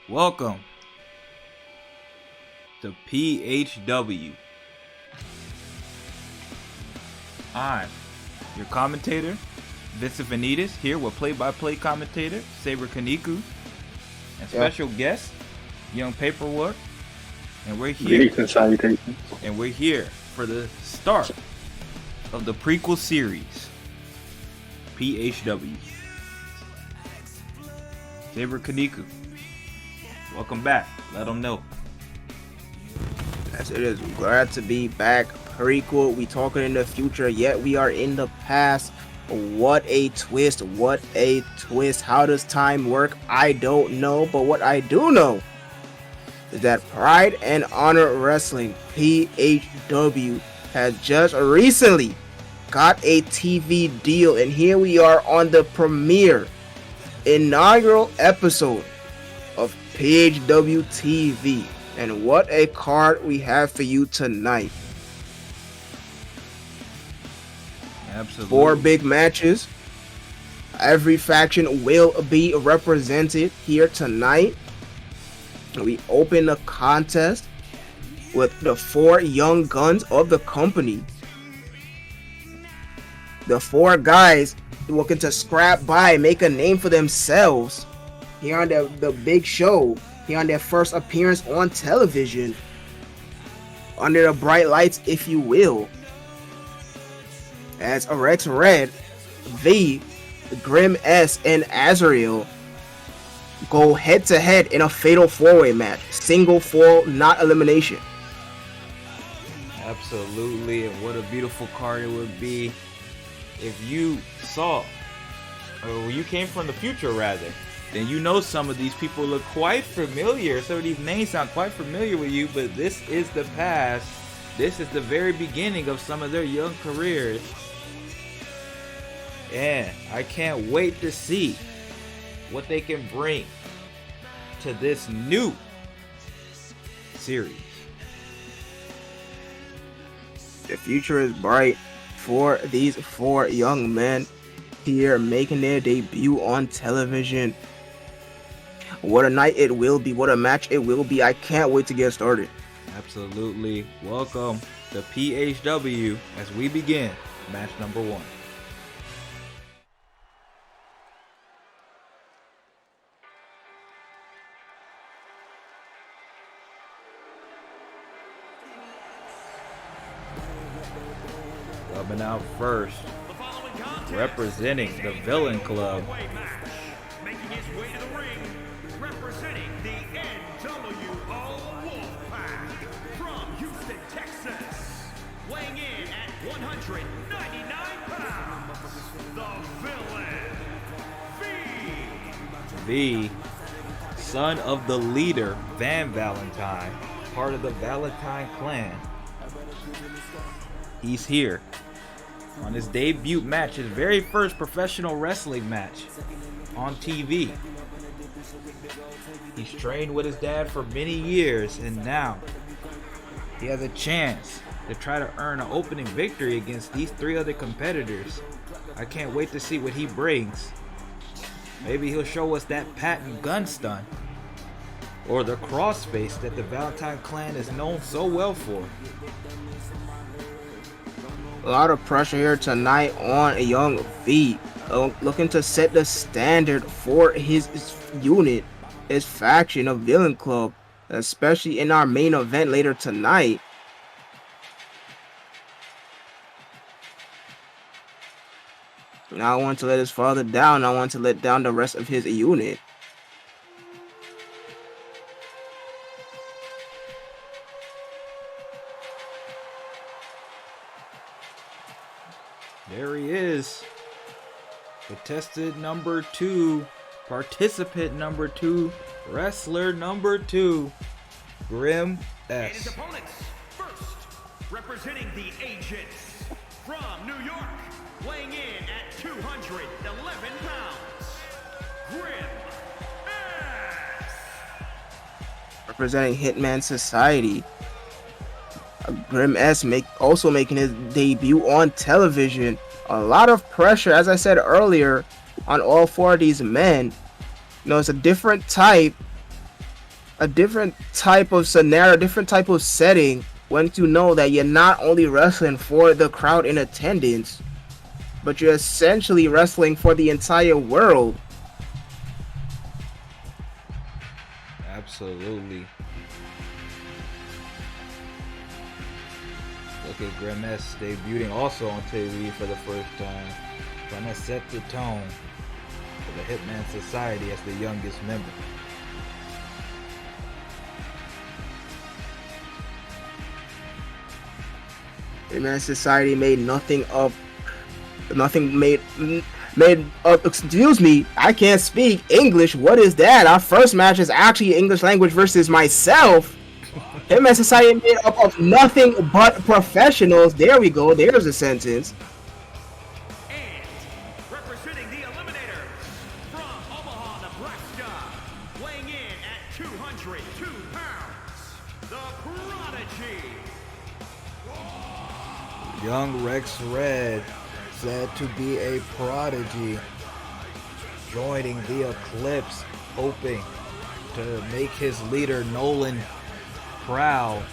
Welcome to PHW. I'm your commentator, Vincent Benitez, here with play-by-play commentator, Saber Kaniku, and special guest, Young Paperwork. And we're here. Greetings and salutations. And we're here for the start of the prequel series, PHW. Saber Kaniku, welcome back. Let them know. Yes, it is. Glad to be back. Prequel. We talking in the future, yet we are in the past. What a twist. What a twist. How does time work? I don't know. But what I do know is that Pride and Honor Wrestling, PHW, has just recently got a TV deal. And here we are on the premiere inaugural episode of PHW TV. And what a card we have for you tonight. Absolutely. 4 big matches. Every faction will be represented here tonight. We open the contest with the 4 young guns of the company. The 4 guys looking to scrap by, make a name for themselves here on the big show, here on their first appearance on television, under the bright lights, if you will, as Rex Red, V, Grim S, and Azrael go head to head in a fatal 4-way match, single fall, not elimination. Absolutely, and what a beautiful card it would be if you saw, or you came from the future rather, then you know some of these people look quite familiar. Some of these names sound quite familiar with you, but this is the past. This is the very beginning of some of their young careers. And I can't wait to see what they can bring to this new series. The future is bright for these 4 young men here making their debut on television. What a night it will be. What a match it will be. I can't wait to get started. Absolutely. Welcome to PHW as we begin match number 1. Coming out first, representing the Villain Club, making his way to the ring, representing the NWO Wolfpack from Houston, Texas, weighing in at 199 pounds, the Villain, the son of the leader, Van Valentine, part of the Valentine clan. He's here on his debut match, his very first professional wrestling match on TV. He's trained with his dad for many years, and now he has a chance to try to earn an opening victory against these 3 other competitors. I can't wait to see what he brings. Maybe he'll show us that patent gun stun, or the crossface that the Valentine clan is known so well for. A lot of pressure here tonight on a young V, looking to set the standard for his unit, his faction of Villain Club, especially in our main event later tonight. Now I want to let his father down. I want to let down the rest of his unit. There he is. Contestant number 2, participant number 2, wrestler number 2, Grim and his S. opponents. First, representing the Agents from New York, weighing in at 211 pounds, Grim S. Representing Hitman Society, Grim S also making his debut on television. A lot of pressure, as I said earlier, on all 4 of these men. You know, it's a different type a different type of scenario, different type of setting when you know that you're not only wrestling for the crowd in attendance, but you're essentially wrestling for the entire world. Absolutely. Look at Grimace debuting also on TV for the first time. Trying to set the tone for the Hitman Society as the youngest member. Hitman Society made nothing excuse me, I can't speak English. What is that? Our first match is actually English language versus myself. Hitman Society made up of nothing but professionals. There we go. There's a sentence. And representing the Eliminators from Omaha, Nebraska, weighing in at 202 pounds, the Prodigy. Young Rex Red, said to be a prodigy, joining the Eclipse, hoping to make his leader Nolan proud.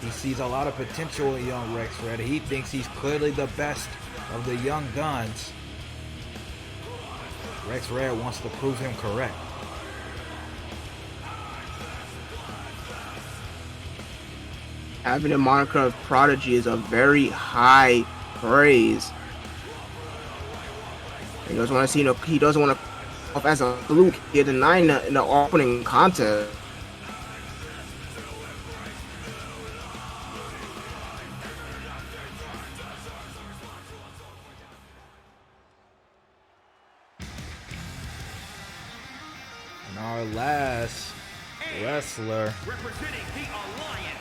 He sees a lot of potential in young Rex Red. He thinks he's clearly the best of the young guns. Rex Red wants to prove him correct. Having a moniker of prodigy is a very high praise. He doesn't want to see he doesn't want to come off as a fluke. He denied in the opening contest. And our last wrestler, Representing the Alliance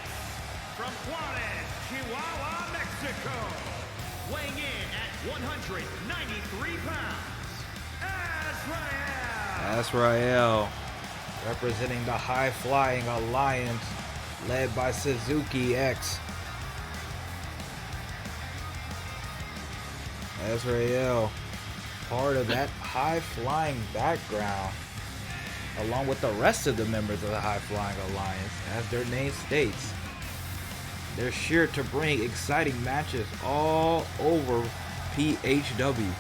from Juarez, Chihuahua, Mexico, weighing in at 193 pounds, Azrael, representing the high-flying Alliance led by Suzuki X. Azrael, part of that high-flying background, along with the rest of the members of the high-flying Alliance, as their name states. They're sure to bring exciting matches all over PHW.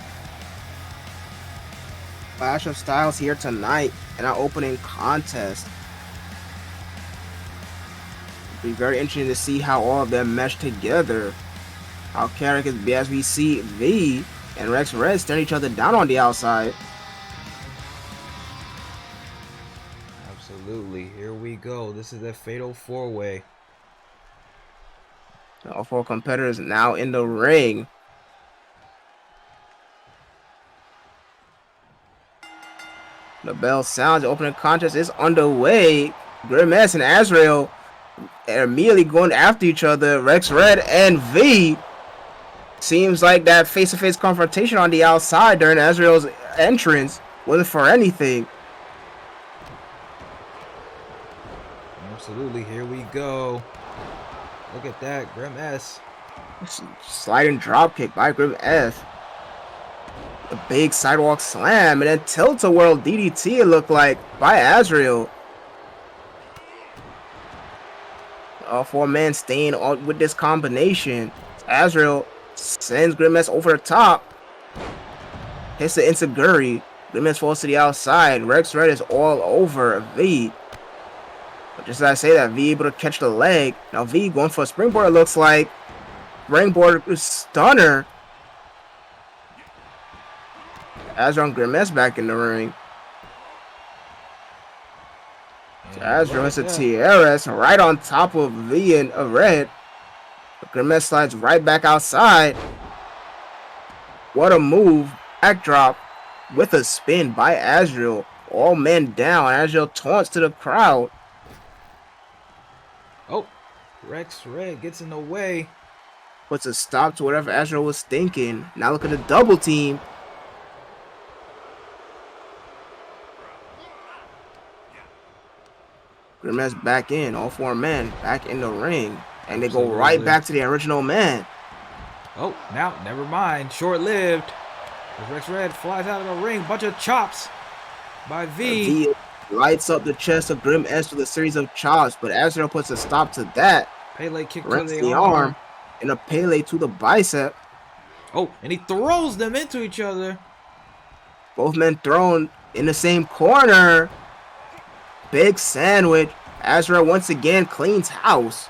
Clash of Styles here tonight in our opening contest. It'll be very interesting to see how all of them mesh together. How characters be as we see V and Rex Red staring each other down on the outside. Absolutely. Here we go. This is a fatal four-way. All four competitors now in the ring. The bell sounds. The opening contest is underway. Grimace and Azrael are immediately going after each other. Rex Red and V. Seems like that face-to-face confrontation on the outside during Azrael's entrance wasn't for anything. Absolutely. Here we go. Look at that. Grimace. Sliding drop kick by Grimace. A big sidewalk slam and then tilt-a-whirl DDT it looked like by Azrael. All four men staying on with this combination. Azrael sends Grimace over the top. Hits the Inseguri. Grimace falls to the outside. Rex Red is all over V. But just as I say that, V able to catch the leg. Now V going for a springboard, it looks like. Springboard stunner. Azrael and Grimace back in the ring. Azrael hits a TRS right on top of V and Red. Grimace slides right back outside. What a move. Backdrop with a spin by Azrael. All men down. Azrael taunts to the crowd. Oh, Rex Red gets in the way. Puts a stop to whatever Azrael was thinking. Now look at the double team. Grimace back in. All four men back in the ring. And they go right back to the original man. Oh, now, never mind. Short-lived. As Rex Red flies out of the ring. Bunch of chops by V. lights up the chest of Grim S with a series of chops, but Azrael puts a stop to that. Pele kick to Rents the the arm. arm and a Pele to the bicep. Oh, and he throws them into each other. Both men thrown in the same corner. Big sandwich. Azrael once again cleans house.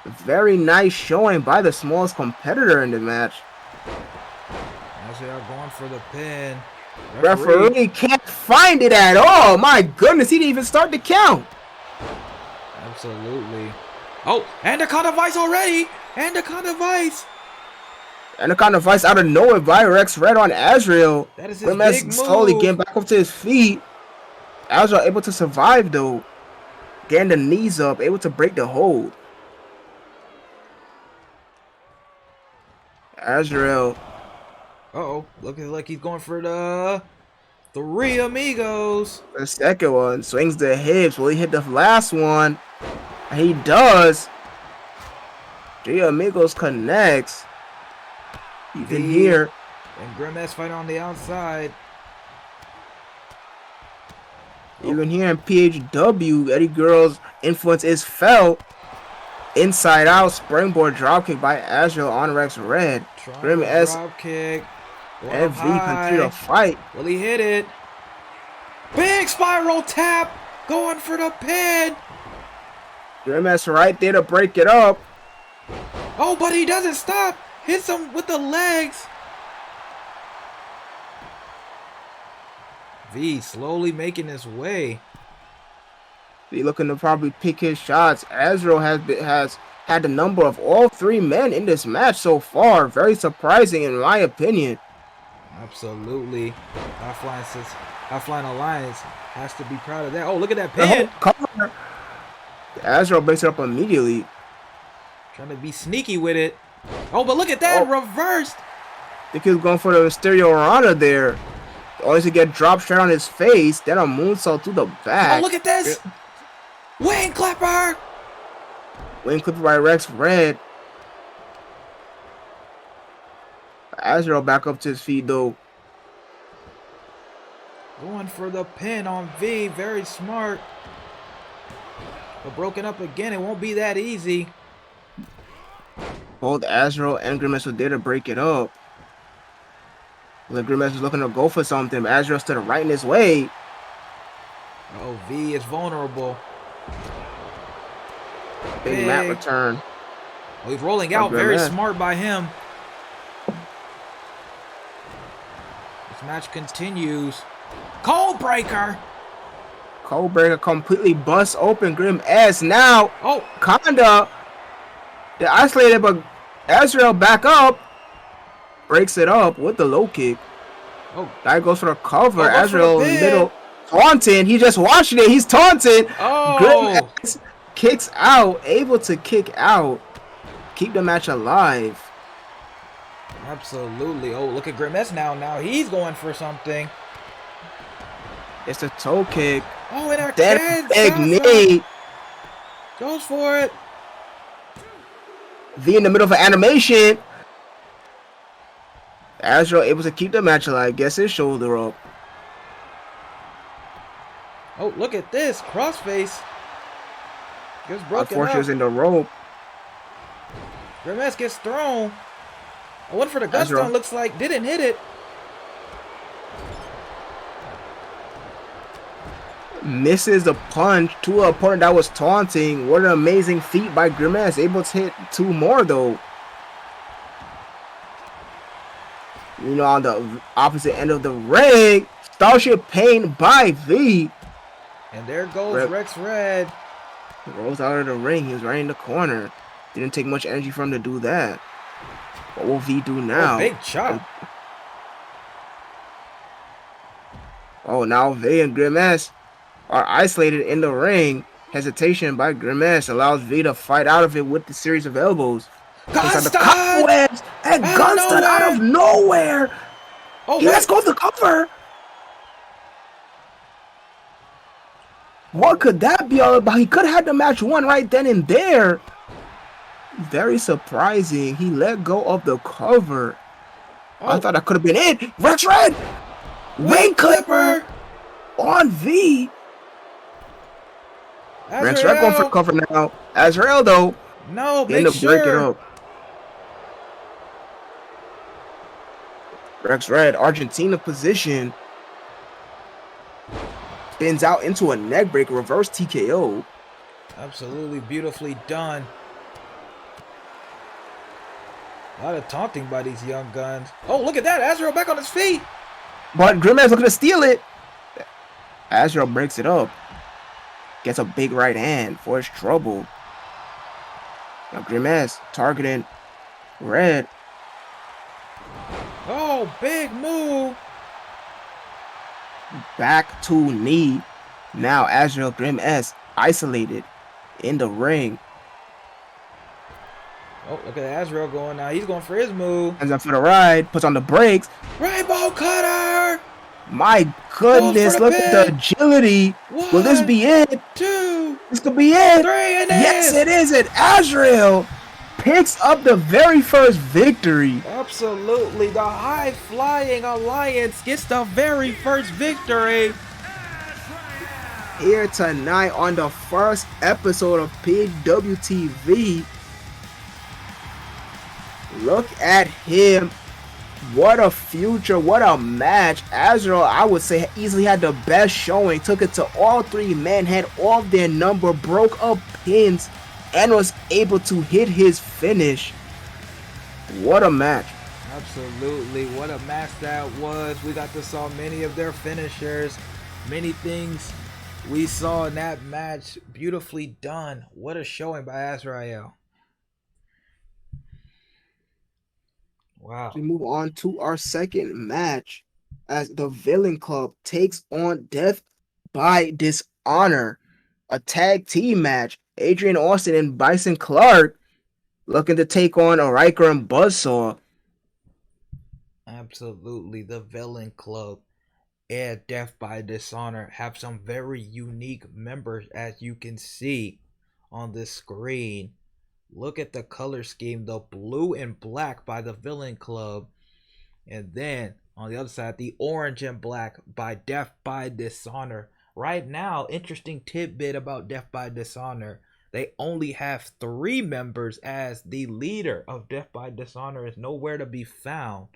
Very nice showing by the smallest competitor in the match. Azrael going for the pin. Referee can't find it at all. My goodness, he didn't even start the count. Absolutely. Oh, Anaconda Vice already. Anaconda Vice. Anaconda Vice out of nowhere by Rex Red on Azrael. That is his Grim big move. slowly getting back up to his feet. Azrael able to survive though. Getting the knees up, able to break the hold. Azrael. Uh-oh. Looking like he's going for the Three Amigos. The second one swings the hips. Will he hit the last one? He does. Three Amigos connects. Even here. And Grimace fight on the outside. Even here in PHW, Eddie Guerrero's influence is felt. Inside out springboard dropkick by Azrael on Rex Red. Grim S drop kick. and V continue to fight. Will he hit it? Big spiral tap. Going for the pin. Grim S right there to break it up. Oh, but he doesn't stop. Hits him with the legs. V slowly making his way. He looking to probably pick his shots. Azrael has had the number of all three men in this match so far. Very surprising in my opinion. Absolutely. High-Flying Alliance has to be proud of that. Oh, look at that pin. Cover. Azrael breaks it up immediately. Trying to be sneaky with it. Oh, but look at that. Reversed. I think he was going for the Mysterio Rana there. Always to get dropped straight on his face. Then a moonsault to the back. Oh, look at this. Wing Clipper. Wing Clipper by Rex Red. Azrael back up to his feet though. Going for the pin on V. Very smart. But broken up again. It won't be that easy. Both Azrael and Grimace were there to break it up. The Grimace was looking to go for something. Azrael stood right in his way. Oh, V is vulnerable. Big mat return. Oh, he's rolling out. Very smart by him. This match continues. Cold Breaker. Cold Breaker completely busts open Grim S. Now, Conda, they're isolated, but Azrael back up. Breaks it up with the low kick. Oh, guy goes for the cover. Azrael in the middle. Taunting. He's just watching it. He's taunting. Oh. Grim S kicks out. Able to kick out. Keep the match alive. Absolutely. Oh, look at Grim S now. Now he's going for something. It's a toe kick. Oh, and our big knee. Goes for it. V in the middle of an animation. Azrael able to keep the match alive. Gets his shoulder up. Oh, look at this. Crossface. Gets broken Unfortunately, up. was in the rope. Grimace gets thrown. I went for the Gutstone. Looks like didn't hit it. Misses the punch to an opponent that was taunting. What an amazing feat by Grimace. Able to hit two more though. You know, on the opposite end of the ring, Starship Pain by V. And there goes Rex Red. He rolls out of the ring. He was right in the corner. Didn't take much energy for him to do that. What will V do now? Oh, big chop. Oh, now V and Grimace are isolated in the ring. Hesitation by Grimace allows V to fight out of it with the series of elbows. Gunstun! And Gunstun out of nowhere. Oh, let's go for the cover. What could that be all about? He could have had the match won right then and there. Very surprising. He let go of the cover. I thought that could have been it. Rex Red. Wing Clipper on V. Rex Red going for Azrael! cover now. Azrael though, No, getting make to break it sure. up. Rex Red, Argentina position. Spins out into a neck break, reverse TKO. Absolutely beautifully done. A lot of taunting by these young guns. Oh, look at that. Azrael back on his feet. But Grimace looking to steal it. Azrael breaks it up. Gets a big right hand for his trouble. Now Grimace targeting Red. Oh, big move. Back to knee. Now Azrael Grimace isolated in the ring. Oh, look at Azrael going now. He's going for his move. Hands up for the ride. Puts on the brakes. Rainbow cutter. My Goes for goodness, the look at the pin. agility. Will this 1, be it? 2, This could be it. 3, and Yes, it it is. It Azrael picks up the very first victory. Absolutely. The High Flying Alliance gets the very first victory. Here tonight on the first episode of PWTV. Look at him. What a future. What a match. Azrael, I would say, easily had the best showing. Took it to all three men, had all their number, broke up pins, and was able to hit his finish. What a match. Absolutely. What a match that was. We got to saw many of their finishers. Many things we saw in that match. Beautifully done. What a showing by Azrael. Wow. We move on to our second match as the Villain Club takes on Death by Dishonor. A tag team match. Adrian Austin and Bison Clark looking to take on Riker and Buzzsaw. Absolutely. The Villain Club and Death by Dishonor have some very unique members, as you can see on the screen. Look at the color scheme, the blue and black by the Villain Club, and then on the other side, the orange and black by Death by Dishonor. Right now, interesting tidbit about Death by Dishonor, they only have 3 members, as the leader of Death by Dishonor is nowhere to be found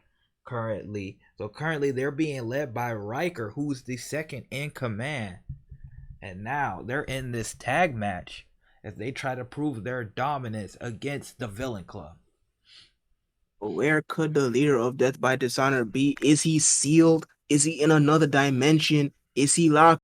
currently. So currently they're being led by Riker, who's the second in command. And now they're in this tag match as they try to prove their dominance against the Villain Club. Where could the leader of Death by Dishonor be? Is he sealed? Is he in another dimension? Is he locked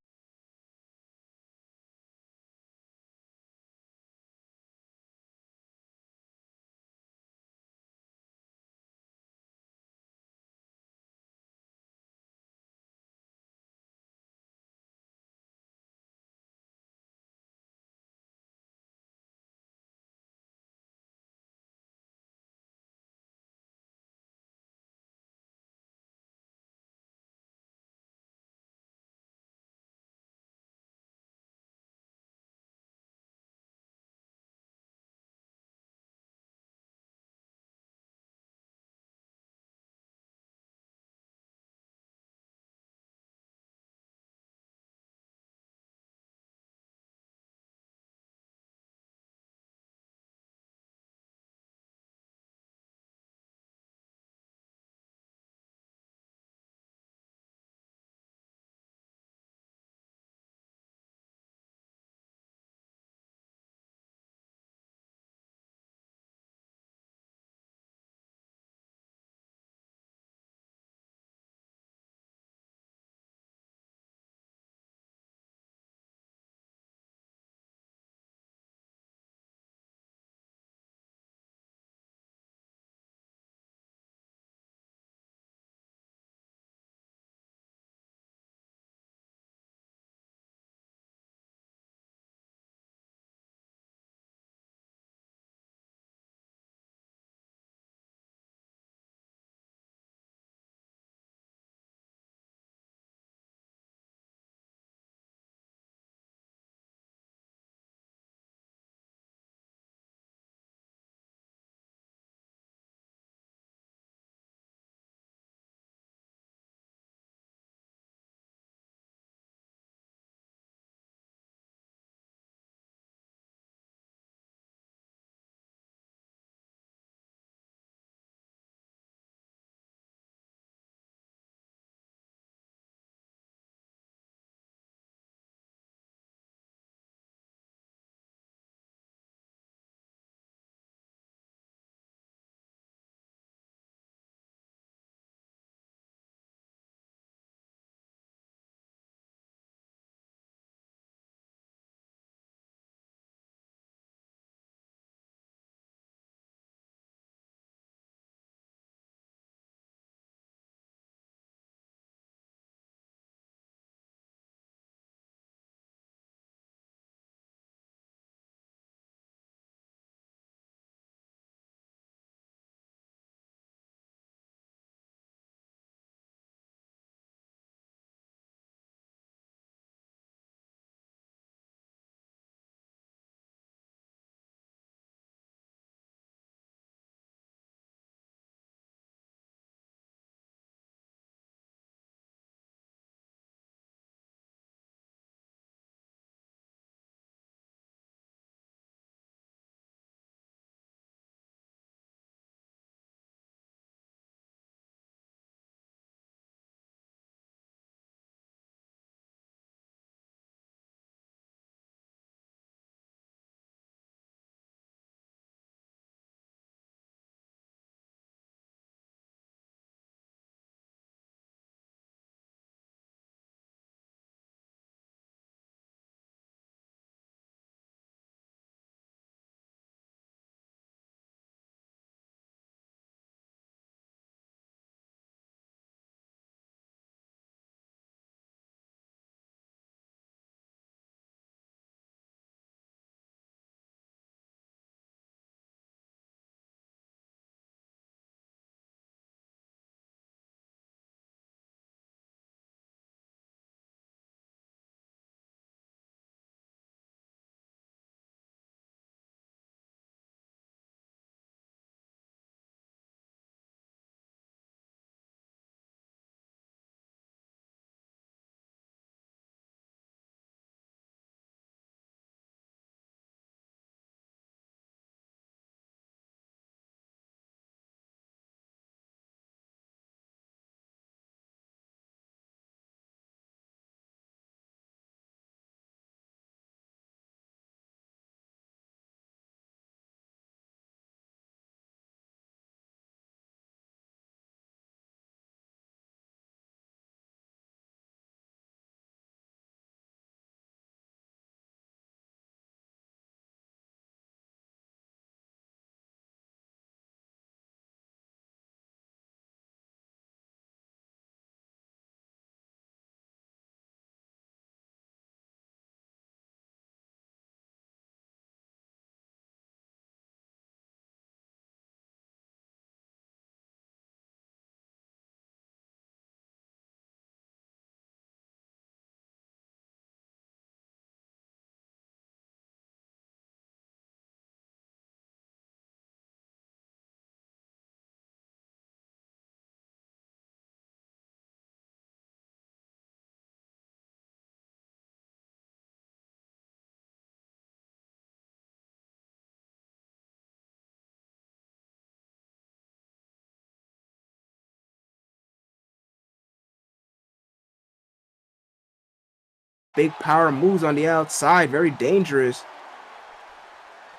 Big power moves on the outside. Very dangerous.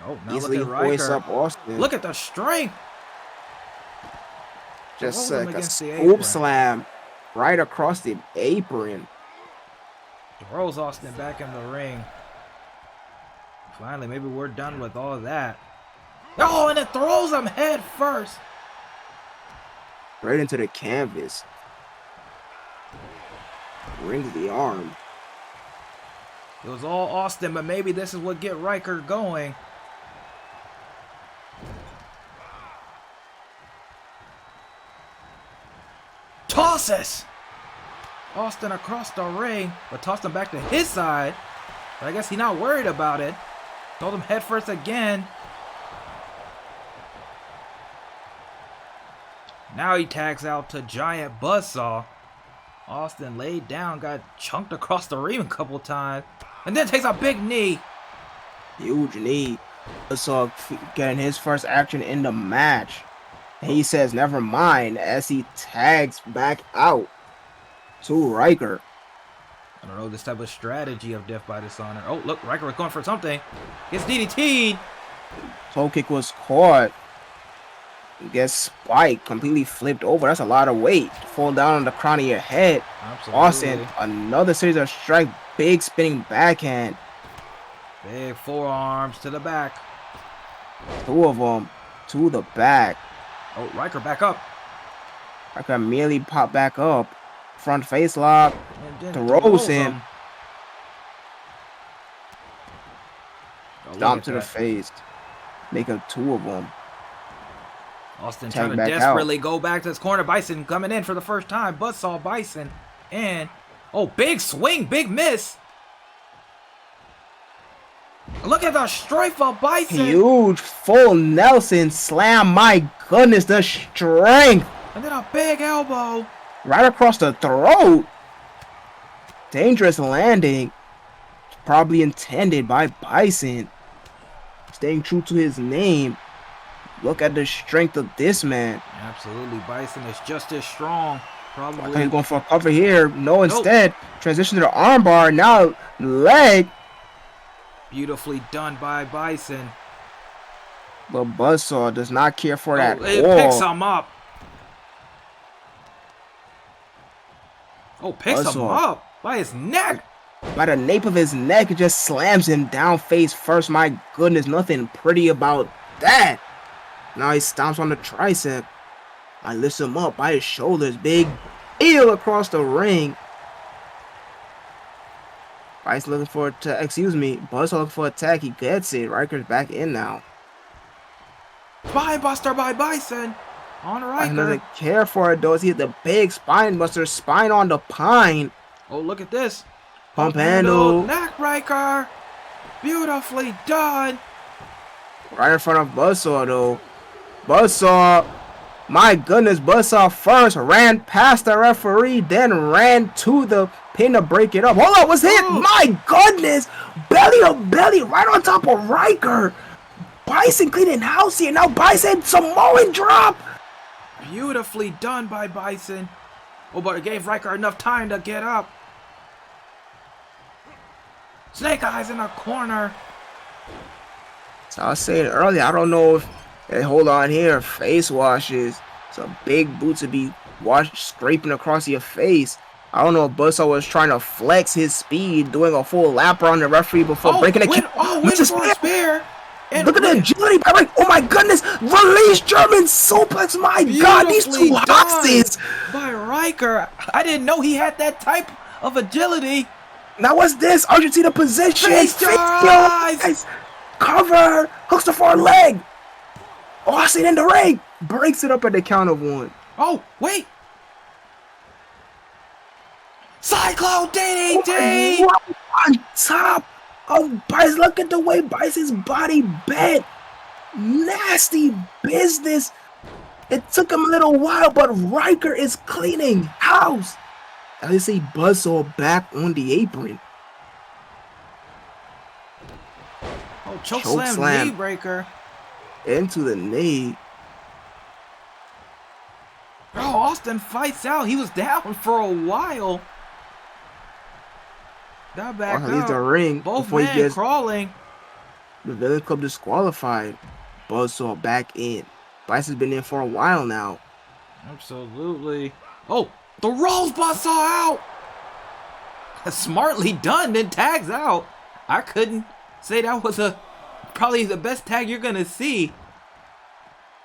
Oh, now Easily look at hoists Riker. up Austin. Look at the strength. Just Throws him like a against the scoop apron. slam right across the apron. Throws Austin back in the ring. Finally, maybe we're done with all of that. Oh, and it throws him head first. Right into the canvas. Rings the arm. It was all Austin, but maybe this is what get Riker going. Tosses! Austin across the ring, but tossed him back to his side. But I guess he's not worried about it. Told him head first again. Now he tags out to Giant Buzzsaw. Austin laid down, got chunked across the ring a couple times, and then takes a big knee. Huge knee. Buzzsaw getting his first action in the match. And he says, never mind, as he tags back out to Riker. I don't know this type of strategy of Death by Dishonor. Oh, look, Riker was going for something. Gets DDT'd. Toe kick was caught. Gets spiked, completely flipped over. That's a lot of weight. Fall down on the crown of your head. Absolutely. Austin, another series of strike. Big spinning backhand. Big forearms to the back. Two of them to the back. Oh, Riker back up. Riker immediately pop back up. Front face lock. And then Throws him. Oh, Stomp to the face. Make up two of them. Austin Tag trying to back desperately go back to his corner. Bison coming in for the first time. Buzzsaw Bison. And, oh, big swing, big miss. Look at the strength of Bison. Huge full Nelson slam. My goodness, the strength. And then a big elbow. Right across the throat. Dangerous landing. Probably intended by Bison. Staying true to his name. Look at the strength of this man. Absolutely, Bison is just as strong. Probably. Okay, he's going for a cover here. No, instead. Transition to the armbar. Now, leg. Beautifully done by Bison. But Buzzsaw does not care for that It all. picks him up. Oh, picks him Buzzsaw. up by his neck. By the nape of his neck, it just slams him down face first. My goodness, nothing pretty about that. Now he stomps on the tricep. I lifts him up by his shoulders. Big eel across the ring. Bryce looking for Buzzsaw looking for attack. He gets it. Riker's back in now. Spine buster by Bison on Bryson Riker. doesn't care for it though. He hit the big spine buster. Spine on the pine. Oh, look at this. Pump handle. Neck breaker. Beautifully done. Right in front of Buzzsaw though. Buzzsaw. My goodness, Buzzsaw first ran past the referee, then ran to the pin to break it up. Hold on, was hit. Oh. My goodness. Belly to belly right on top of Riker. Bison cleaning house here. Now Bison Samoan drop. Beautifully done by Bison. Oh, but it gave Riker enough time to get up. Snake Eyes in the corner. So I was saying earlier, I don't know if hey, hold on here, face washes. Some big boots to be scraping across your face. I don't know if Buzzsaw was trying to flex his speed, doing a full lap around the referee before breaking the kick. Went for a spear. And look at the agility by Riker. Oh my goodness! Release German suplex. My God, these two hosses. By Riker. I didn't know he had that type of agility. Now what's this? Argentina position. Face your eyes. Cover. Hooks the far leg. Austin in the ring. Breaks it up at the count of one. Oh, wait. Cyclone DDT. On top of Bison. Look at the way Bison's body bent. Nasty business. It took him a little while, but Riker is cleaning house. Now you see Buzzsaw back on the apron. Oh, chokeslam knee breaker. Into the knee. Oh, Austin fights out. He was down for a while. Got back leaves the up. ring Both before he men gets crawling. the Villain Club disqualified. Buzzsaw back in. Bison's been in for a while now. Absolutely. Oh, the rolls Buzzsaw out. Smartly done, then tags out. I couldn't say that was probably the best tag you're gonna see.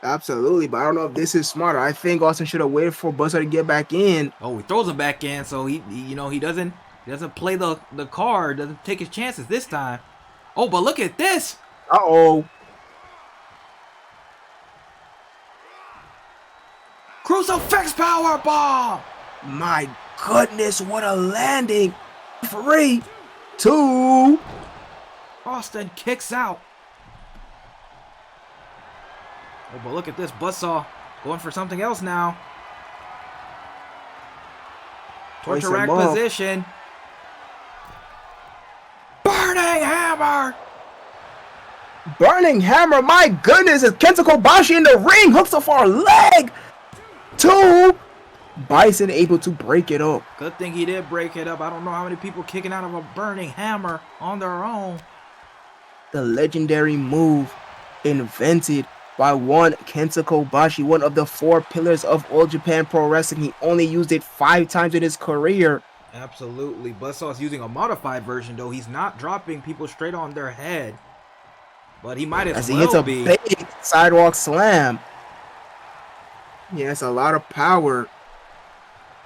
Absolutely, but I don't know if this is smarter. I think Austin should have waited for Buzzsaw to get back in. Oh, he throws him back in, so he doesn't play the card, doesn't take his chances this time. Oh, but look at this. Uh-oh. Crucifix power bomb. My goodness, what a landing. 3, 2. Austin kicks out. Oh, but look at this. Buzzsaw going for something else now. Torture rack position. Burning hammer. Burning hammer, my goodness, it's Kenta Kobashi in the ring, hooks off our leg. 2. Bison able to break it up. Good thing he did break it up. I don't know how many people kicking out of a burning hammer on their own. The legendary move invented by one Kenta Kobashi, one of the 4 pillars of All Japan Pro Wrestling. He only used it 5 times in his career. Absolutely. Buzzsaw's using a modified version, though. He's not dropping people straight on their head. But he might as he well hits a be. big sidewalk slam. Yeah, it's a lot of power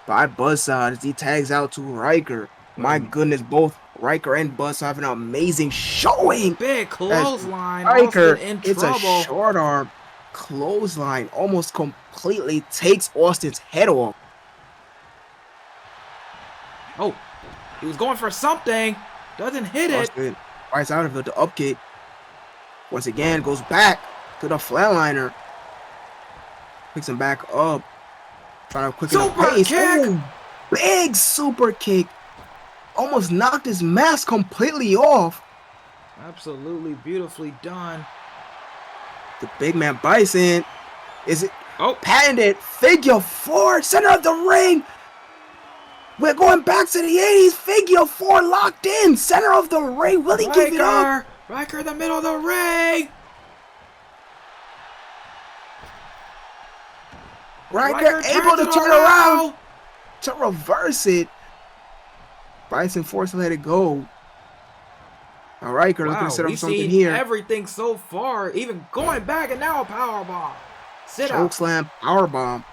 by Buzzsaw as he tags out to Riker. My goodness, both Riker and Buzzsaw have an amazing showing. Big clothesline. Riker, Austin in it's trouble. a short arm clothesline, almost completely takes Austin's head off. Oh, he was going for something. Doesn't hit it. Austin fights out of it, the upkick. Once again, goes back to the flatliner. Picks him back up. Trying to quicken the pace. Kick! Ooh, big super kick. Almost knocked his mask completely off. Absolutely beautifully done. The big man Bison. Is it? Oh, Patented figure 4, center of the ring. We're going back to the 80s. Figure 4 locked in, center of the ring. Will he give it up? Riker in the middle of the ring. Riker able to turn around to reverse it. Bison forced to let it go. Now Riker looking to set up something here. Everything so far, even going back, and now a power bomb. Sit Choke out. slam, power bomb.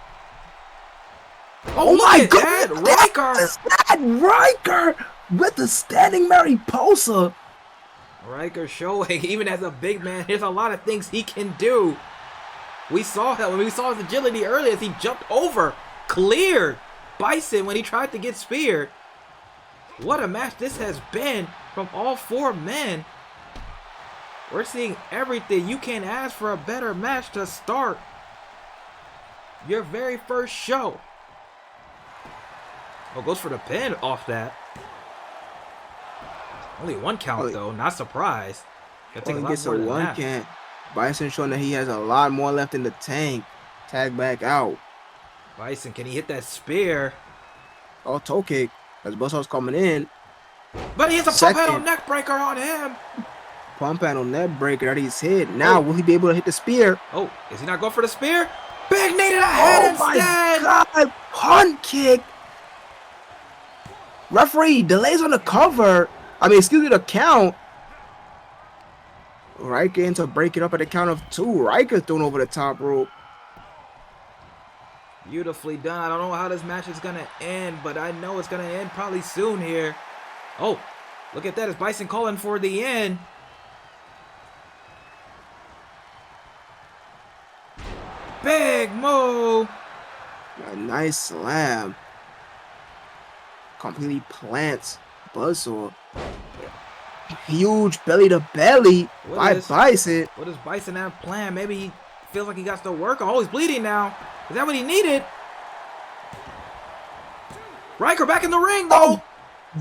Oh my God, Riker! Riker with the standing Mariposa. Riker showing, even as a big man, there's a lot of things he can do. We saw that when we saw his agility earlier as he jumped over, cleared Bison when he tried to get speared. What a match this has been from all 4 men. We're seeing everything. You can't ask for a better match to start your very first show. Oh, goes for the pin off that. Only 1 count though, not surprised. Gotta take a lot more than that. Count. Bison showing that he has a lot more left in the tank. Tag back out. Bison, can he hit that spear? Oh, toe kick as Buzzsaw's coming in. But he has a pump handle neck breaker on him. Pump handle neck breaker that he's hit. Now will he be able to hit the spear? Oh, is he not going for the spear? Big knee to the head instead. Oh my God! Punt kick. Referee delays on the cover. Excuse me, the count. Riker ends up breaking up at the count of 2. Riker thrown over the top rope. Beautifully done. I don't know how this match is going to end, but I know it's going to end probably soon here. Oh, look at that. It's Bison calling for the end. Big move. A nice slam. Completely plants Buzzsaw. Huge belly to belly by Bison. What does Bison have planned? Maybe he feels like he got to work. Oh, he's bleeding now. Is that what he needed? Riker back in the ring, though. Oh,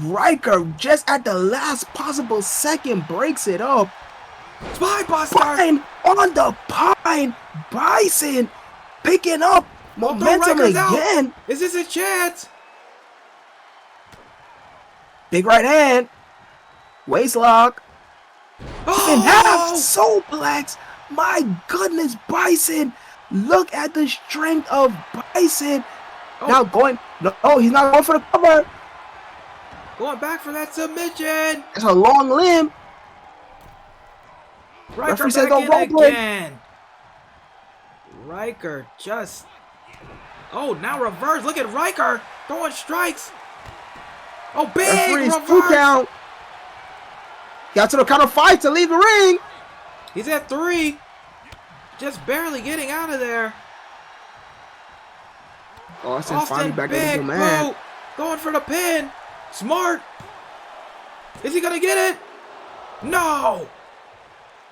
Riker just at the last possible second breaks it up. Spine buster. Spine on the pine. Bison picking up momentum again. Is this a chance? Big right hand. Waist lock. And half Oh! suplex. My goodness, Bison. Look at the strength of Bison. Oh. Now going. No, he's not going for the cover. Going back for that submission. It's a long limb. Riker Referee says back go in roll again. Riker just... Oh, now reverse. Look at Riker throwing strikes. Oh, big Referee's reverse. 2 count. Got to the count of 5 to leave the ring. He's at 3. Just barely getting out of there. Austin finally back in the man. boot, going for the pin. Smart. Is he going to get it? No.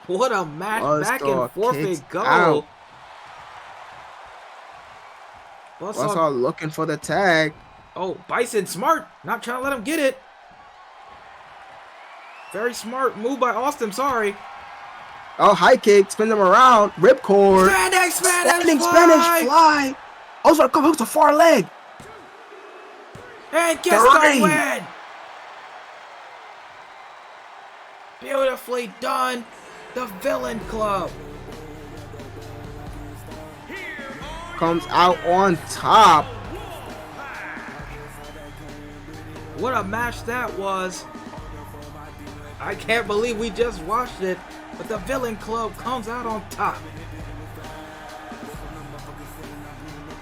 What a match. Back and forth it goes. Buzzsaw looking for the tag. Oh, Bison smart. Not trying to let him get it. Very smart move by Austin. Sorry. Oh, high kick. Spin them around. Ripcord. Standing Spanish fly. Also, come hooks a far leg. And gets the win. Beautifully done. The Villain Club comes out on top. What a match that was. I can't believe we just watched it, but the Villain Club comes out on top.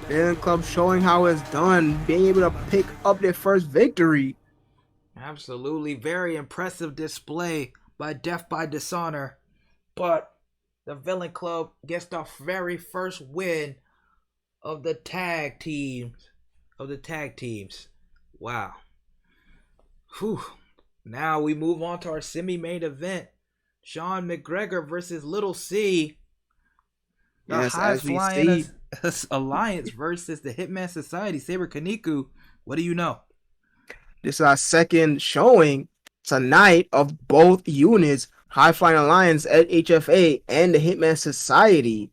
Villain Club showing how it's done, being able to pick up their first victory. Absolutely, very impressive display by Death by Dishonor. But the Villain Club gets the very first win of the tag teams. Wow. Whew. Now we move on to our semi-main event. Sean McGregor versus Little C. The High Flying Alliance versus the Hitman Society. Saber Kaniku, what do you know? This is our second showing tonight of both units, High Flying Alliance at HFA and the Hitman Society.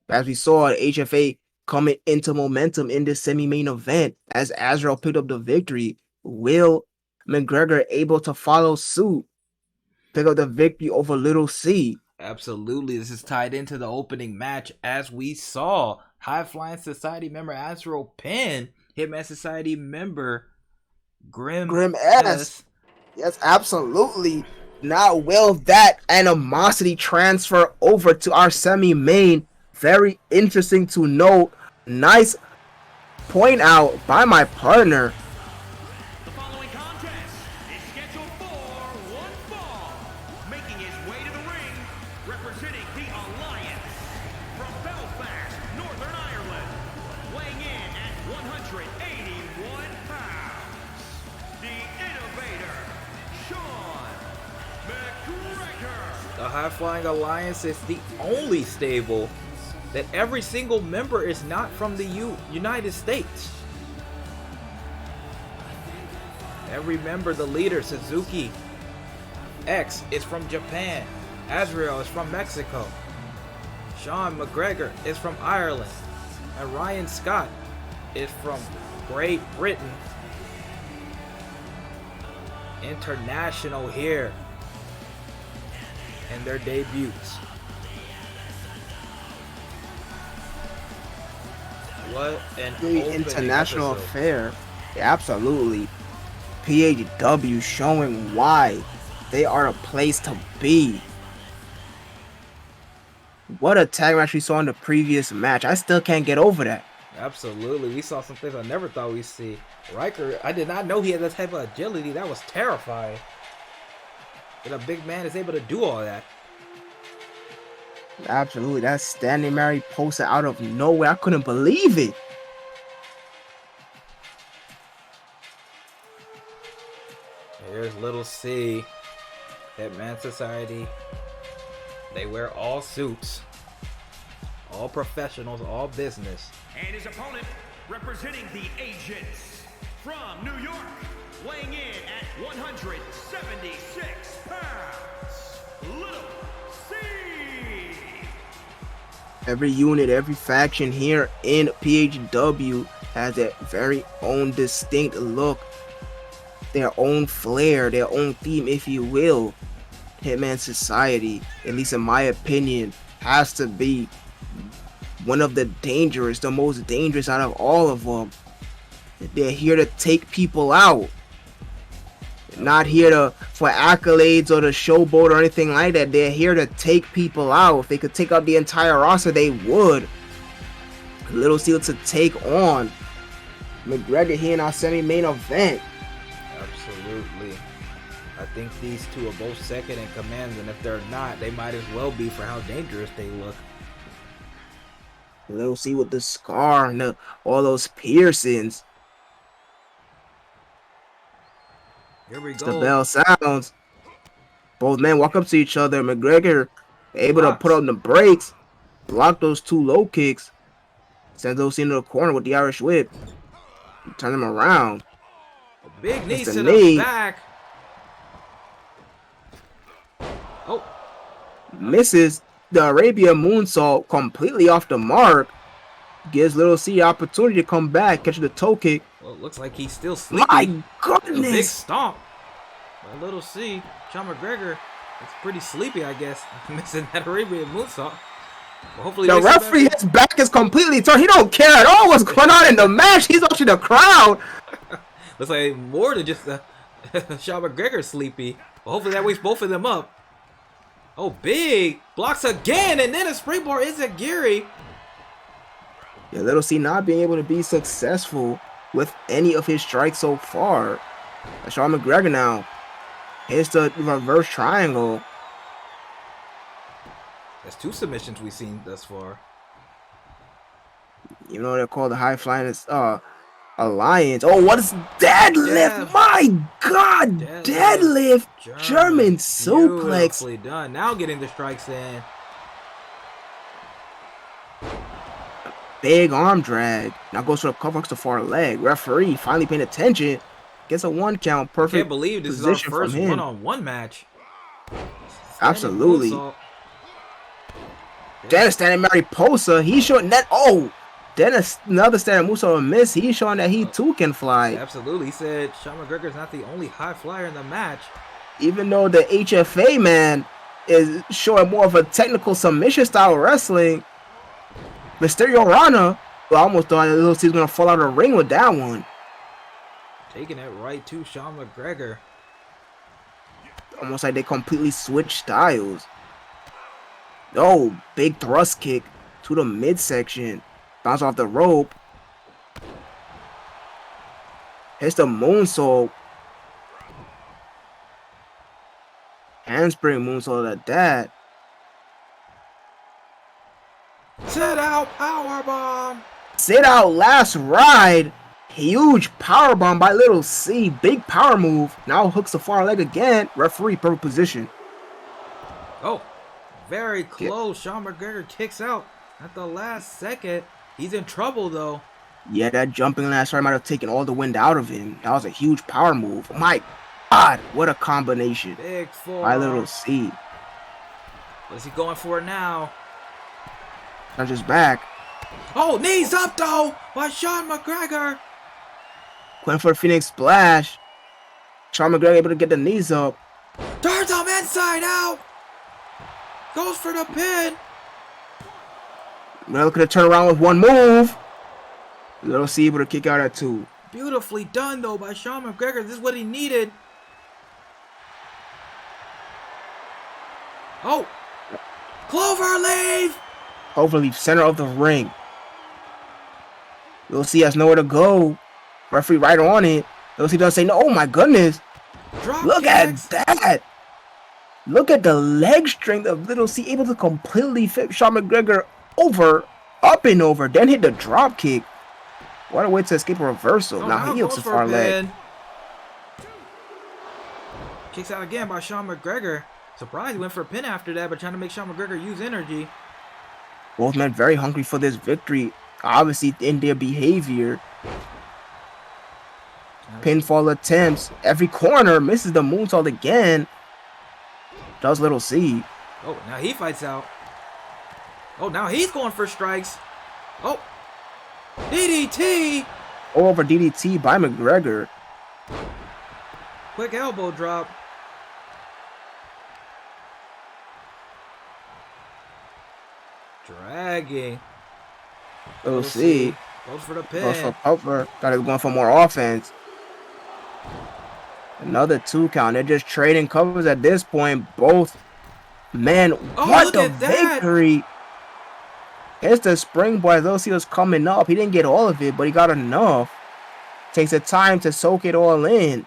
As we saw, the HFA coming into momentum in this semi-main event as Azrael picked up the victory. Will McGregor able to follow suit, pick up the victory over Little C? Absolutely. This is tied into the opening match as we saw High Flying Society member Azrael pin Hitman Society member Grim S. Yes, absolutely. Now will that animosity transfer over to our semi-main? Very interesting to note. Nice point out by my partner. The following contest is scheduled for one fall. Making his way to the ring, representing the Alliance from Belfast, Northern Ireland, weighing in at 181 pounds, the Innovator, Sean McGregor. The High Flying Alliance is the only stable that every single member is not from the United States. Every member, the leader, Suzuki X, is from Japan. Azrael is from Mexico. Sean McGregor is from Ireland. And Ryan Scott is from Great Britain. International here in their debuts. What an international affair. Yeah, absolutely. PHW showing why they are a place to be. What a tag match we saw in the previous match. I still can't get over that. Absolutely. We saw some things I never thought we'd see. Riker, I did not know he had that type of agility. That was terrifying. That a big man is able to do all that. Absolutely. That standing Mary posted out of nowhere. I couldn't believe it. Here's Little C. Hitman Society. They wear all suits. All professionals, all business. And his opponent, representing the Agents from New York, weighing in at 176 pounds, Little C. Every unit, every faction here in PHW has their very own distinct look. their own flair, their own theme, if you will. Hitman Society, at least in my opinion, has to be one of the most dangerous out of all of them. They're here to take people out. Not here for accolades or to showboat or anything like that. They're here to take people out. If they could take out the entire roster, they would. Little Seal to take on McGregor here in our semi-main event. Absolutely. I think these two are both second in commands, and if they're not, they might as well be for how dangerous they look. Little Seal with the scar and all those piercings. Here we go. The bell sounds. Both men walk up to each other. McGregor able to put on the brakes, block those two low kicks. Sends those into the corner with the Irish whip. Turn them around. A big knee to the back. Oh. Misses the Arabian moonsault completely off the mark. Gives Little C opportunity to come back, catch the toe kick. Well, it looks like he's still sleeping. My goodness! A big stomp by Little C. Sean McGregor is pretty sleepy, I guess, missing that Arabian moonsault. Well, hopefully the referee, his back is completely turned. He don't care at all what's going on in the match. He's watching the crowd. Looks like more than just Sean McGregor sleepy. Well, hopefully that wakes both of them up. Oh, big blocks again, and then a springboard is a Geary. Yeah, Little C not being able to be successful with any of his strikes so far. Sean McGregor now hits the reverse triangle. That's 2 submissions we've seen thus far. You know they're called the High Flying Alliance. Oh, what is deadlift? Yeah. My God, deadlift. German suplex. Beautifully done. Now getting the strikes in. Big arm drag. Now goes for the cover, hooks the far leg. Referee finally paying attention. Gets a 1 count. Perfect. I can't believe this is our first one-on-one match. Absolutely. Dennis standing Mariposa. He's showing that. Oh, Dennis, another standing moonsault miss. He's showing that he too can fly. Absolutely. He said Sean McGregor is not the only high flyer in the match. Even though the HFA man is showing more of a technical submission style wrestling, Mysterio Rana, I almost thought Little C was going to fall out of the ring with that one. Taking it right to Sean McGregor. Almost like they completely switched styles. Oh, big thrust kick to the midsection. Bounce off the rope. Hits the moonsault. Handspring moonsault at that. Sit out powerbomb. Sit out last ride. Huge powerbomb by Little C. Big power move. Now hooks the far leg again. Referee perfect position. Oh, very close. Sean McGregor kicks out at the last second. He's in trouble though. Yeah, that jumping last ride might have taken all the wind out of him. That was a huge power move. My God, what a combination. Big four. By Little C. What is he going for now? Turns his back. Oh, knees up though by Sean McGregor. Going for a Phoenix splash. Sean McGregor able to get the knees up. Turns him inside out. Goes for the pin. Now looking to turn around with one move. Little C able to kick out at 2. Beautifully done though by Sean McGregor. This is what he needed. Oh, Cloverleaf. Cloverleaf, center of the ring. Little C has nowhere to go. Referee right on it. Little C doesn't say no. Oh my goodness. Look at that. Look at the leg strength of Little C, able to completely flip Sean McGregor over, up and over, then hit the drop kick. What a way to escape a reversal. Now he hooks the far leg. Kicks out again by Sean McGregor. Surprised he went for a pin after that, but trying to make Sean McGregor use energy. Both men very hungry for this victory, obviously in their behavior. Pinfall attempts. Every corner misses the moonsault again. Does Little C. Oh, now he fights out. Oh, now he's going for strikes. Oh, DDT. Over DDT by McGregor. quick elbow drop. Dragging. We'll see. Goes for the Goes for pin. cover. Got it going for more offense. Another 2 count. They're just trading covers at this point. Both men. Oh, What look the at that. victory! It's the springboard. Those he was coming up. He didn't get all of it, but he got enough. Takes the time to soak it all in.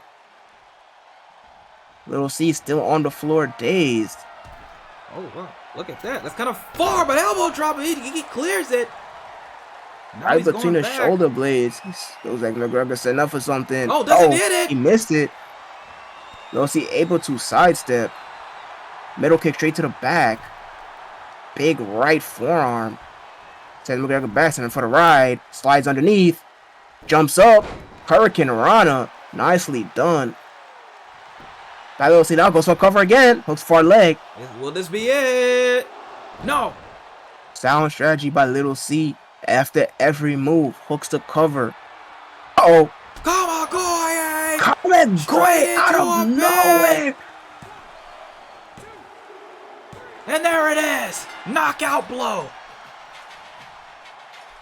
Little C still on the floor, dazed. Oh, wow. Look at that. That's kind of far, but elbow drop. He clears it. Now Right he's between going the back. shoulder blades. It was like McGregor set up for something. Oh, doesn't hit it. He missed it. Little C able to sidestep. Middle kick straight to the back. Big right forearm. Sends McGregor back, sending for the ride. Slides underneath. Jumps up. Hurricane Rana. Nicely done. That Little C now goes for cover again. Hooks far leg. Will this be it? No. Sound strategy by Little C. After every move, hooks the cover. Uh-oh. Come on, Goye. Come and Goye out of nowhere. And there it is. Knockout blow.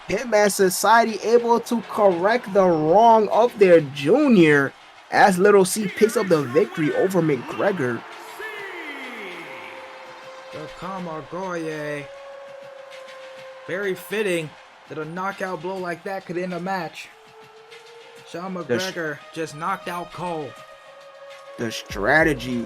Hitman Society able to correct the wrong of their junior as Little C picks up the victory over McGregor. The Kamagoye. Very fitting that a knockout blow like that could end a match. Sean McGregor just knocked out Cole. The strategy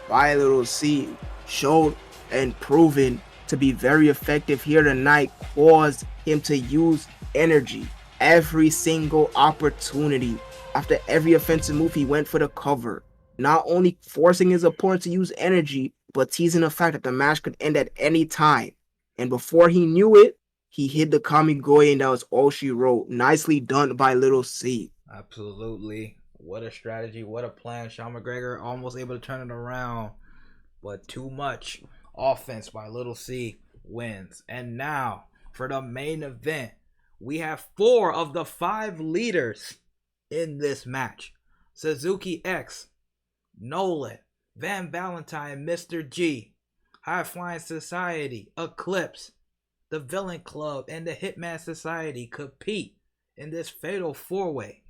by Little C showed and proven to be very effective here tonight, caused him to use energy every single opportunity. After every offensive move, he went for the cover, not only forcing his opponent to use energy, but teasing the fact that the match could end at any time. And before he knew it, he hit the Kamigoye, and that was all she wrote. Nicely done by Little C. Absolutely. What a strategy. What a plan. Sean McGregor almost able to turn it around, but too much offense by Little C wins. And now for the main event, we have 4 of the 5 leaders in this match. Suzuki X, Nolan, Van Valentine, Mr. G, High Flying Society, Eclipse, the Villain Club, and the Hitman Society compete in this fatal 4-way.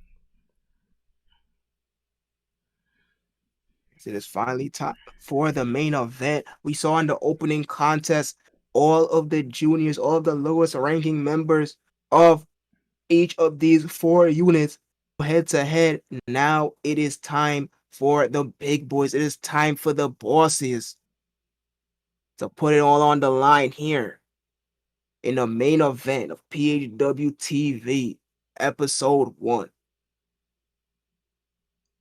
It is finally time for the main event. We saw in the opening contest all of the juniors, all of the lowest ranking members of each of these 4 units head to head. Now it is time for the big boys. It is time for the bosses to put it all on the line here in the main event of PHW TV episode 1.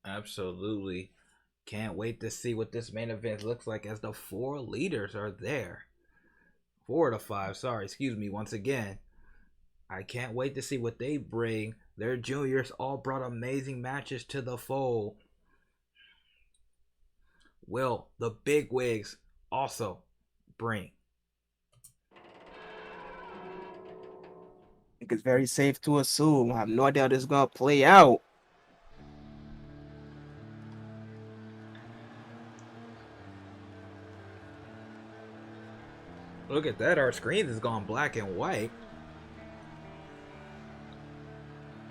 Absolutely. Can't wait to see what this main event looks like as the 4 leaders are there. 4 to 5, sorry, excuse me once again. I can't wait to see what they bring. Their juniors all brought amazing matches to the fold. Will the big wigs also bring? I think it's very safe to assume. I have no idea how this is going to play out. Look at that, our screen has gone black and white.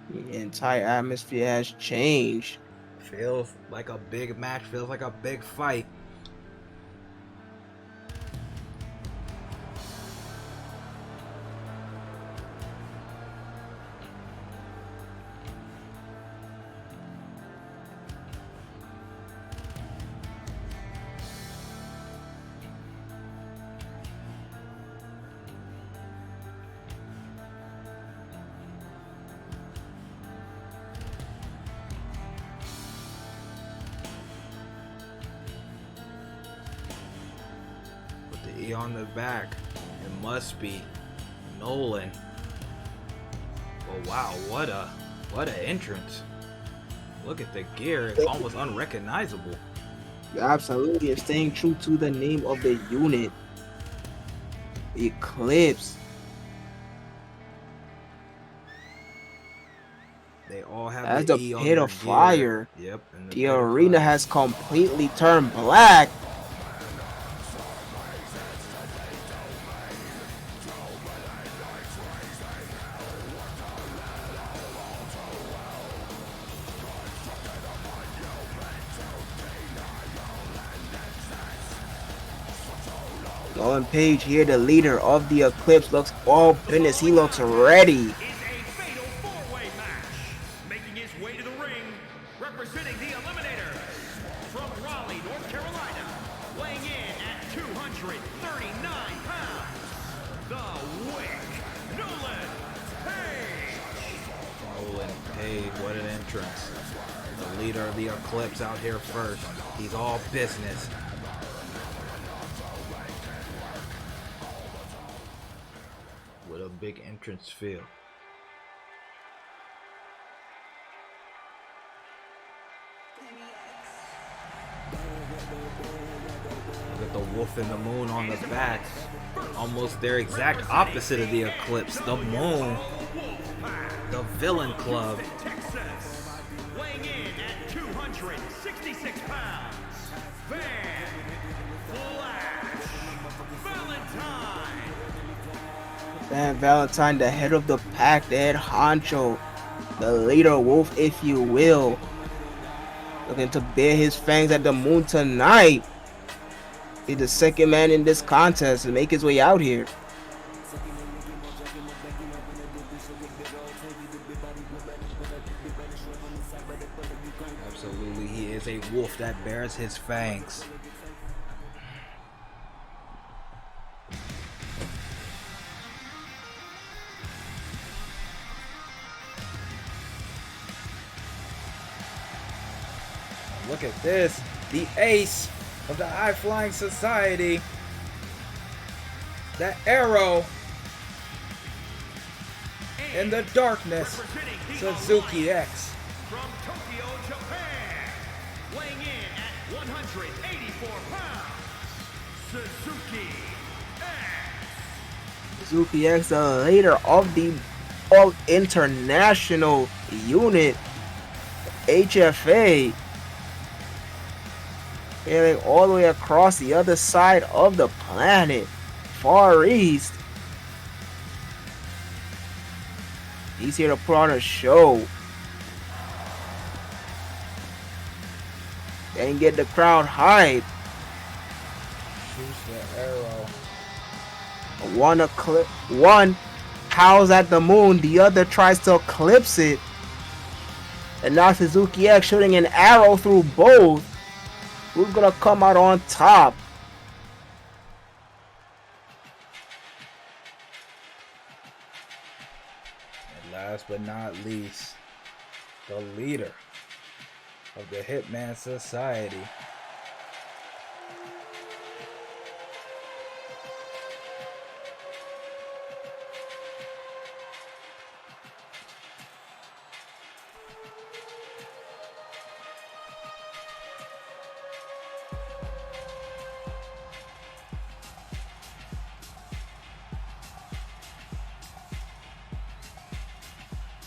The entire atmosphere has changed. Feels like a big match, feels like a big fight. E on the back. It must be Nolan. But wow, what an entrance. Look at the gear, it's almost unrecognizable. Absolutely, and staying true to the name of the unit. Eclipse. They all have As the the E on pit their of gear. fire, Yep, and the pit of arena fire. has completely turned black. Nolan Page here, the leader of the Eclipse, looks all business. He looks ready. Is a fatal four-way match. Making his way to the ring, representing the Eliminator from Raleigh, North Carolina, weighing in at 239 pounds, the Wick, Nolan Page. Nolan Page, what an entrance. The leader of the Eclipse out here first. He's all business. With a big entrance feel. Look at the wolf and the moon on the back. Almost their exact opposite of the Eclipse. The moon. The villain club. Texas, weighing in at 266 pounds, Van Flash Valentine. Van Valentine, the head of the pack, the head honcho, the leader wolf, if you will. Looking to bare his fangs at the moon tonight. He's the second man in this contest to make his way out here. Absolutely, he is a wolf that bears his fangs. Look at this, the ace of the High Flying Society. That arrow in the darkness, Suzuki X. From Tokyo, Japan, weighing in at 184 pounds, Suzuki X. Suzuki X, the leader of the All International Unit, HFA. Sailing all the way across the other side of the planet, Far East. He's here to put on a show and get the crowd hyped. Shoots the arrow. One howls at the moon, the other tries to eclipse it. And now Suzuki X shooting an arrow through both. Who's gonna come out on top? And last but not least, the leader of the Hitman Society.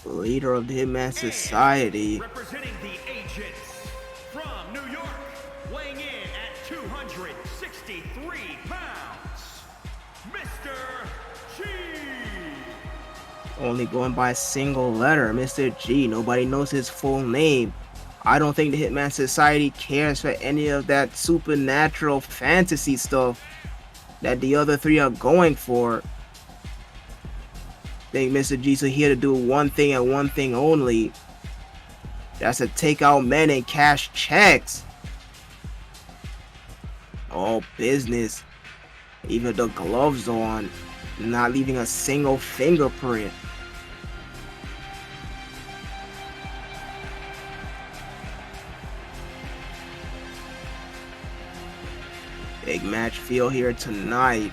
Leader of the Hitman Society. Representing the Agents from New York, weighing in at 263 pounds, Mr. G. Only going by a single letter, Mr. G. Nobody knows his full name. I don't think the Hitman Society cares for any of that supernatural fantasy stuff that the other three are going for. I think Mr. G's here to do one thing and one thing only. That's to take out men and cash checks. All business. Even the gloves on. Not leaving a single fingerprint. Big match feel here tonight.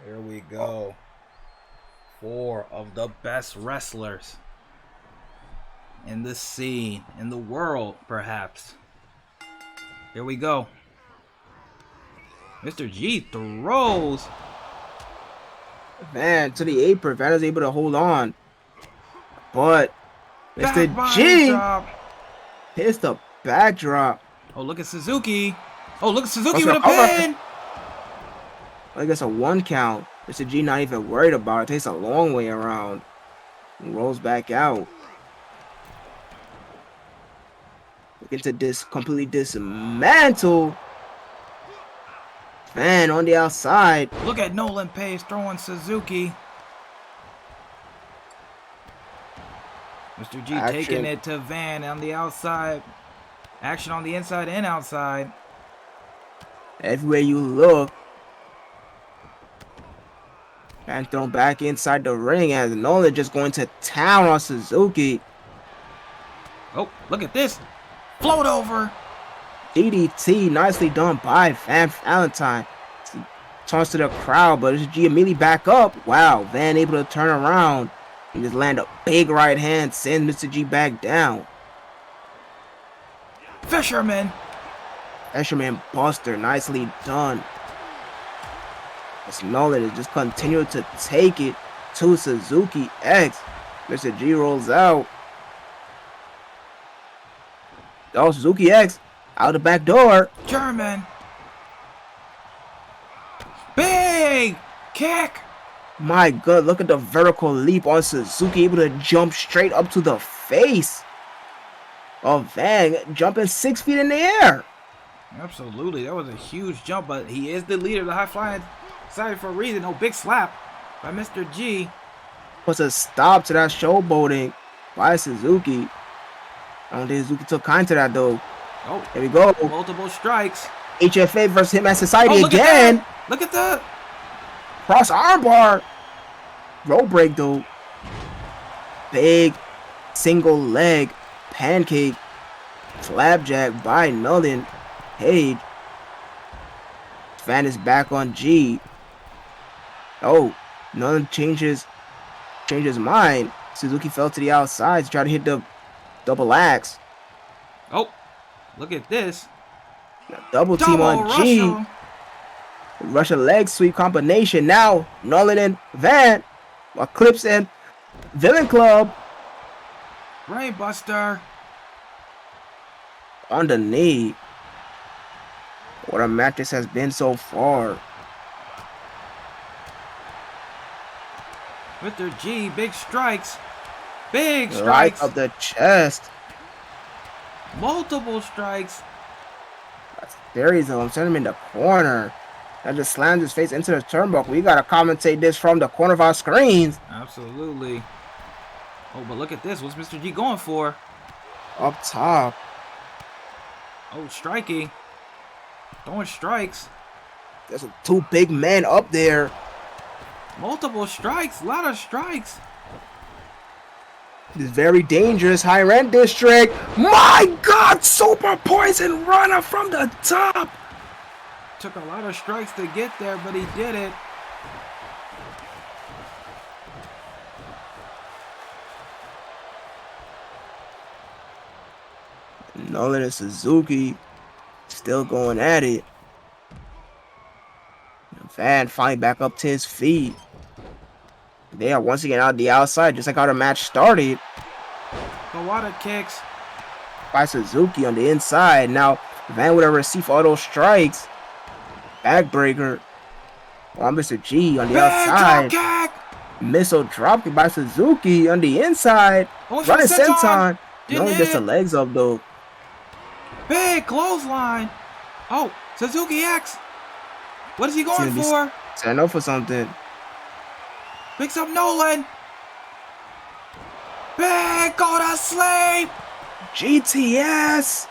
Here we go. 4 of the best wrestlers in the scene, in the world, perhaps. Here we go. Mr. G throws. Man, to the apron. Van is able to hold on. But Mr. Back body G drop. hits the backdrop. Oh, look at Suzuki. Oh, look at Suzuki What's with a the cover? pin. I guess a 1 count. Mr. G not even worried about it. Takes a long way around. And rolls back out. Looking to completely dismantle. Man on the outside. Look at Nolan Pace throwing Suzuki. Mr. G Action. taking it to Van on the outside. Action on the inside and outside. Everywhere you look. And thrown back inside the ring as Nolan just going to town on Suzuki. Oh, look at this. Float over. DDT nicely done by Van Valentine. He turns to the crowd, but Mr. G immediately back up. Wow, Van able to turn around and just land a big right hand, send Mr. G back down. Fisherman. Fisherman Buster, nicely done. As Nolan is just continuing to take it to Suzuki X. Mr. G rolls out. Oh, Suzuki X out the back door. German. Big kick. My God, look at the vertical leap on Suzuki, able to jump straight up to the face of Van, jumping 6 feet in the air. Absolutely, that was a huge jump, but he is the leader of the high flying side for a reason. Oh, big slap by Mr. G. Puts a stop to that showboating by Suzuki. I don't think Suzuki took kind to that though. Oh, Here we go. multiple strikes. HFA versus Hitman Society Oh, look again. at that. Look at that. Cross armbar. Roll break though. Big single leg pancake flapjack by Nolan Page. Van is back on G. Oh, Nolan changes mind. Suzuki fell to the outside to try to hit the double axe. Oh, look at this. Double team on G. Russian. Russian leg sweep combination. Now Nolan and Van, Eclipse and Villain Club Brainbuster. on the knee. What a match this has been so far. Mr. G, big strikes. Big Right strikes. up the chest. Multiple strikes. There he's I'm sending him in the corner. That just slams his face into the turnbuckle. We gotta commentate this from the corner of our screens. Absolutely. Oh, but look at this. What's Mr. G going for? Up top. Oh, striking. Throwing strikes. There's 2 big men up there. Multiple strikes. A lot of strikes. This very dangerous high rent district. My God, super poison runner from the top. Took a lot of strikes to get there, but he did it. Nolan and Suzuki still going at it. Van finally back up to his feet. They are once again out the outside, just like how the match started. Kawada kicks. By Suzuki on the inside. Now Van with a receive for all those strikes. Backbreaker on Mr. G on the Big outside. drop kick. Missile dropkick by Suzuki on the inside. Oh, it's Running from senton. senton. Didn't No, hit gets the it. legs up though. Big clothesline. Oh, Suzuki X. What is he going Seems to be for? Setting up for something. Picks up Nolan. Big go to sleep. GTS.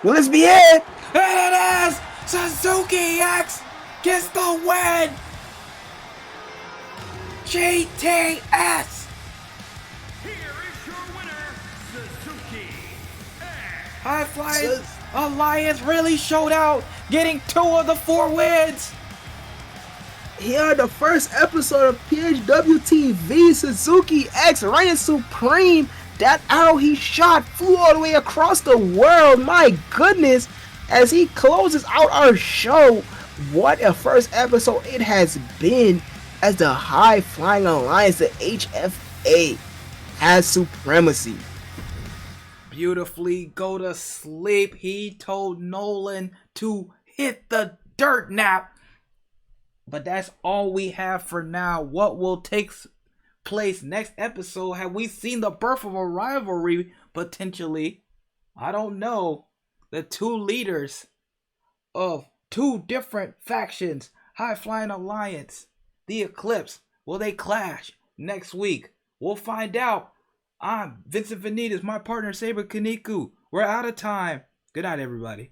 Will this be it? And it is. Suzuki X gets the win. GTS. Here is your winner, Suzuki X. High Flying Alliance really showed out, getting 2 of the 4 wins. Here, the first episode of PHW TV, Suzuki X reigning supreme, That arrow he shot flew all the way across the world. My goodness. As he closes out our show, what a first episode it has been, as the High Flying Alliance, the HFA, has supremacy. Beautifully go to sleep. He told Nolan to hit the dirt nap. But that's all we have for now. What will take place next episode? Have we seen the birth of a rivalry potentially? I don't know. The two leaders of two different factions, High Flying Alliance, the Eclipse, will they clash next week? We'll find out. I'm Vincent Vanitas, my partner Saber Kaniku. We're out of time. Good night, everybody.